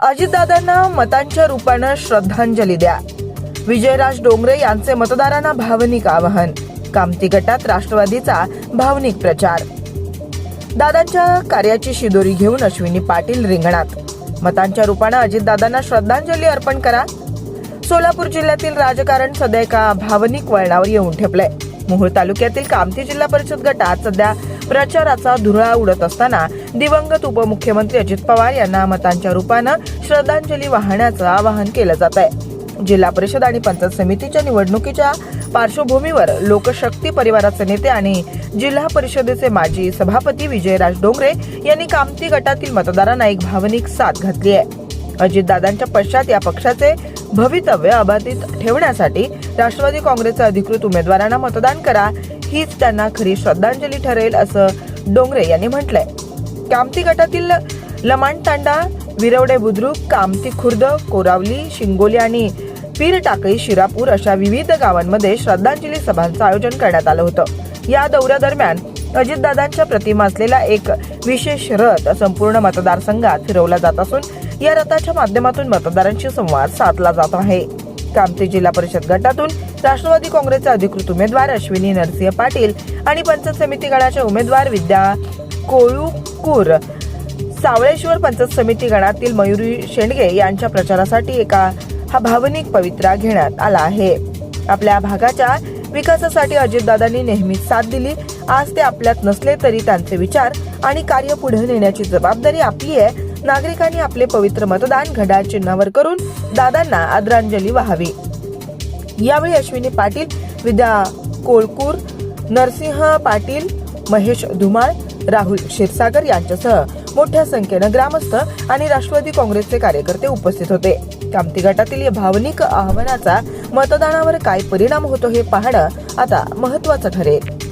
अजितदादांना मतांच्या रूपानं श्रद्धांजली द्या. विजयराज डोंगरे यांचे मतदारांना भावनिक आवाहन. कामती गटात राष्ट्रवादीचा भावनिक प्रचार. दादांच्या कार्याची शिदोरी घेऊन अश्विनी पाटील रिंगणात. मतांच्या रूपानं अजितदादांना श्रद्धांजली अर्पण करा. सोलापूर जिल्ह्यातील राजकारण सध्या एका भावनिक वळणावर येऊन ठेपलंय. मोहोळ तालुक्यातील कामती जिल्हा परिषद गटात सध्या प्रचाराचा धुरळा उडत असताना दिवंगत उपमुख्यमंत्री अजित पवार यांना मतांच्या रूपानं श्रद्धांजली वाहण्याचं आवाहन केलं जात आहे. जिल्हा परिषद आणि पंचायत समितीच्या निवडणुकीच्या पार्श्वभूमीवर लोकशक्ती परिवाराचे नेते आणि जिल्हा परिषदेचे माजी सभापती विजयराज डोंगरे यांनी कामती गटातील मतदारांना एक भावनिक साथ घातली आहे. अजितदादांच्या पश्चात या पक्षाचे भवितव्य अबाधित ठेवण्यासाठी राष्ट्रवादी काँग्रेसचे अधिकृत उमेदवारांना मतदान करा, हीच त्यांना खरी श्रद्धांजली ठरेल, असं डोंगरे यांनी म्हटलंय. कामती गटातील लमाणतांडा, विरवडे बुद्रुक, कामती खुर्द, कोरावली, शिंगोली आणि पीरटाकळी, शिरापूर अशा विविध गावांमध्ये श्रद्धांजली सभांचं आयोजन करण्यात आलं होतं. या दौऱ्यादरम्यान अजितदादांच्या प्रतिमा असलेला एक विशेष रथ संपूर्ण मतदारसंघात फिरवला जात असून या रथाच्या माध्यमातून मतदारांशी संवाद साधला जात आहे. कामती जिल्हा परिषद गटातून राष्ट्रवादी काँग्रेसचे अधिकृत उमेदवार अश्विनी नरसिंह पाटील आणि पंचायत समिती गणाच्या उमेदवार विद्या कोळुकूर, सावळेश्वर पंचायत समिती गणातील मयुरी शेंडगे यांच्या प्रचारासाठी हा भावनिक पवित्रा घेण्यात आला आहे. आपल्या भागाच्या विकासासाठी अजितदादांनी नेहमीच साथ दिली. आज ते आपल्यात नसले तरी त्यांचे विचार आणि कार्य पुढे नेण्याची जबाबदारी आपली आहे. नागरिकांनी आपले पवित्र मतदान घड्याळ चिन्हावर करून दादांना आदरांजली वाहावी. यावेळी अश्विनी पाटील, विद्या कोळकूर, नरसिंह पाटील, महेश धुमाळ, राहुल क्षीरसागर यांच्यासह मोठ्या संख्येनं ग्रामस्थ आणि राष्ट्रवादी काँग्रेसचे कार्यकर्ते उपस्थित होते. कामती गटातील या भावनिक आवाहनाचा मतदानावर काय परिणाम होतो हे पाहणं आता महत्त्वाचं ठरेल.